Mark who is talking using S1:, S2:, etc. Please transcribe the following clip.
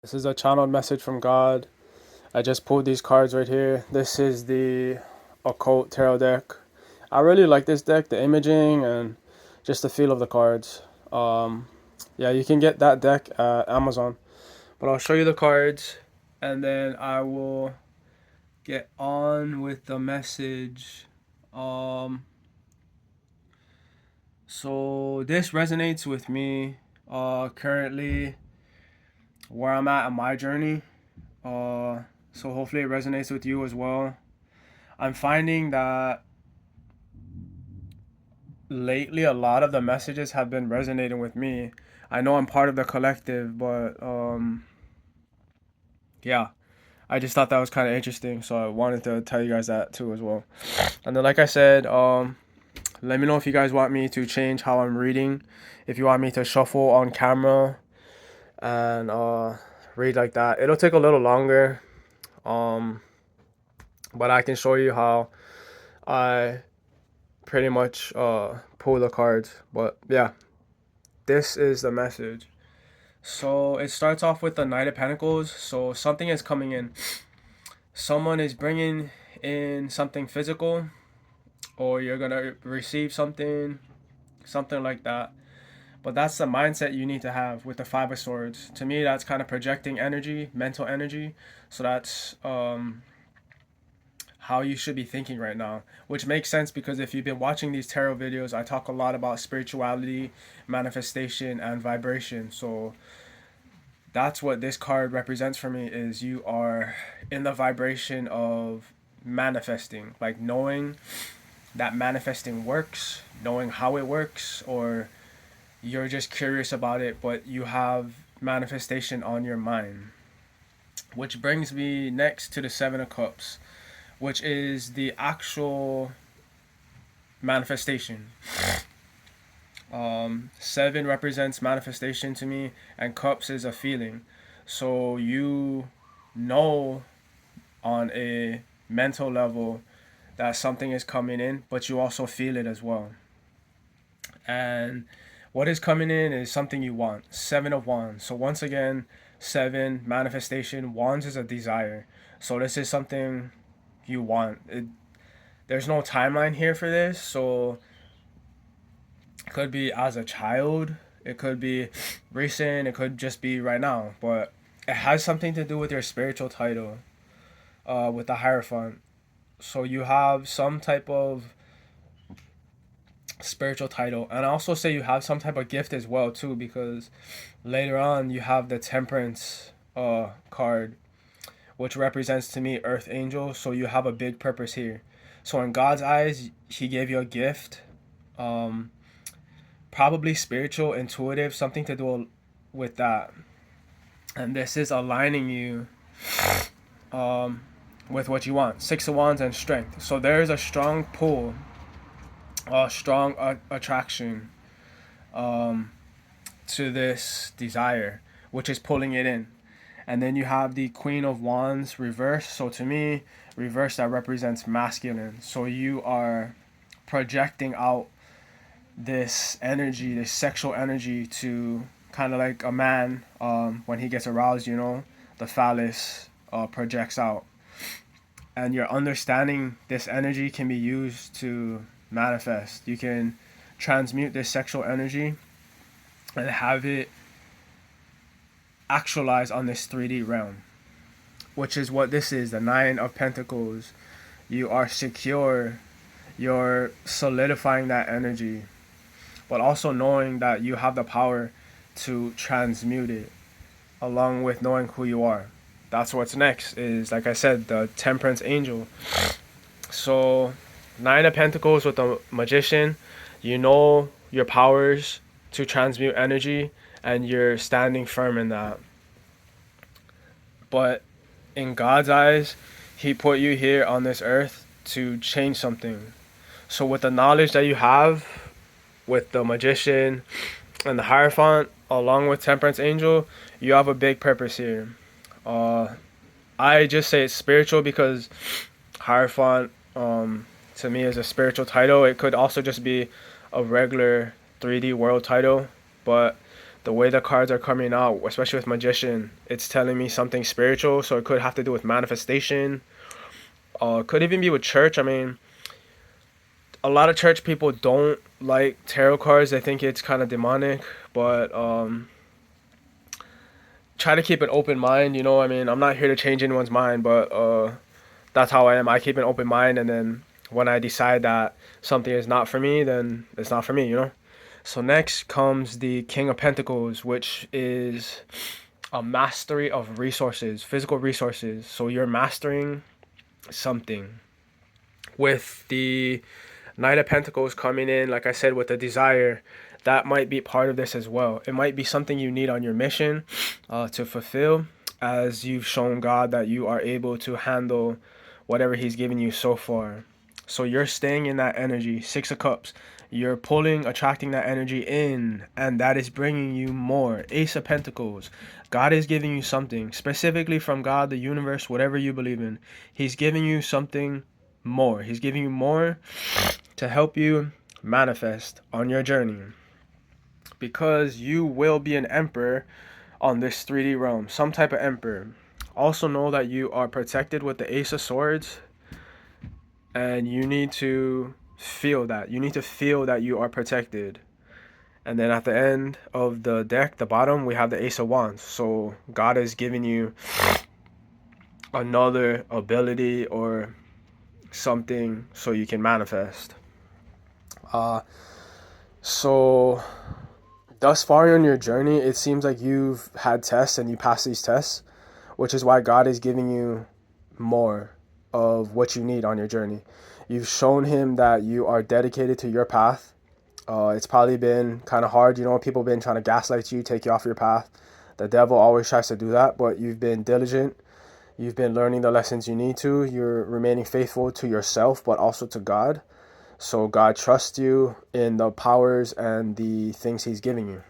S1: This is a channeled message from God. I just pulled these cards right here. This is the Occult Tarot deck. I really like this deck, the imaging and just the feel of the cards. Yeah, you can get that deck at Amazon. But I'll show you the cards and then I will get on with the message. So this resonates with me currently where I'm at in my journey. So hopefully it resonates with you as well. I'm finding that lately a lot of the messages have been resonating with me. I know I'm part of the collective, but yeah, I just thought that was kind of interesting, so I wanted to tell you guys that too as well. And then, like I said, let me know if you guys want me to change how I'm reading. If you want me to shuffle on camera and read like that, it'll take a little longer. Um, but I can show you how I pretty much pull the cards. But yeah, this is the message. So it starts off with the Knight of Pentacles. So something is coming in. Someone is bringing in something physical, or you're gonna receive something like that. But that's the mindset you need to have with the Five of Swords. To me, that's kind of projecting energy, mental energy. So that's how you should be thinking right now, which makes sense because if you've been watching these tarot videos, I talk a lot about spirituality, manifestation, and vibration. So that's what this card represents for me, is you are in the vibration of manifesting, like knowing that manifesting works, knowing how it works, or you're just curious about it, but you have manifestation on your mind. Which brings me next to the Seven of Cups, which is the actual manifestation. Seven represents manifestation to me, and cups is a feeling. So you know on a mental level that something is coming in, but you also feel it as well. And what is coming in is something you want. Seven of Wands. So once again, seven, manifestation. Wands is a desire. So this is something you want. There's no timeline here for this. So it could be as a child, it could be recent, it could just be right now. But it has something to do with your spiritual title, with the Hierophant. So you have some type of spiritual title, and I also say you have some type of gift as well too, because later on you have the Temperance card, which represents to me Earth Angel. So you have a big purpose here. So in God's eyes, He gave you a gift, um, probably spiritual, intuitive, something to do with that. And this is aligning you with what you want. Six of Wands and strength. So there is a strong pull, a strong attraction to this desire, which is pulling it in. And then you have the Queen of Wands reverse. So to me, reverse, that represents masculine. So you are projecting out this energy, this sexual energy, to kind of like a man, when he gets aroused, the phallus projects out. And your understanding this energy can be used to manifest. You can transmute this sexual energy and have it actualize on this 3D realm, which is what this is, the Nine of Pentacles. You are secure, you're solidifying that energy, but also knowing that you have the power to transmute it, along with knowing who you are. That's what's next, is, like I said, the Temperance Angel. So, Nine of Pentacles with the Magician, you know your powers to transmute energy, and you're standing firm in that. But in God's eyes, He put you here on this earth to change something. So with the knowledge that you have, with the Magician and the Hierophant, along with Temperance Angel, you have a big purpose here. I just say it's spiritual because Hierophant, to me, is a spiritual title. It could also just be a regular 3D world title, but the way the cards are coming out, especially with Magician, it's telling me something spiritual. So it could have to do with manifestation. Could even be with church. I mean, a lot of church people don't like tarot cards. They think it's kind of demonic, but try to keep an open mind. You know, I mean, I'm not here to change anyone's mind, but that's how I am. I keep an open mind, and then when I decide that something is not for me, then it's not for me. You know. So next comes the King of Pentacles, which is a mastery of resources, physical resources. So you're mastering something. With the Knight of Pentacles coming in, like I said, with the desire, that might be part of this as well. It might be something you need on your mission to fulfill, as you've shown God that you are able to handle whatever He's given you so far. So you're staying in that energy. Six of Cups. You're pulling, attracting that energy in, and that is bringing you more. Ace of Pentacles. God is giving you something, specifically from God, the universe, whatever you believe in. He's giving you something more. He's giving you more to help you manifest on your journey. Because you will be an emperor on this 3D realm. Some type of emperor. Also know that you are protected with the Ace of Swords. And you need to feel that. You need to feel that you are protected. And then at the end of the deck, the bottom, we have the Ace of Wands. So God is giving you another ability or something so you can manifest. So thus far on your journey, it seems like you've had tests and you passed these tests, which is why God is giving you more of what you need on your journey. You've shown Him that you are dedicated to your path. It's probably been kind of hard. You know, people have been trying to gaslight you, take you off your path. The devil always tries to do that, but you've been diligent. You've been learning the lessons you need to. You're remaining faithful to yourself, but also to God. So God trusts you in the powers and the things He's giving you.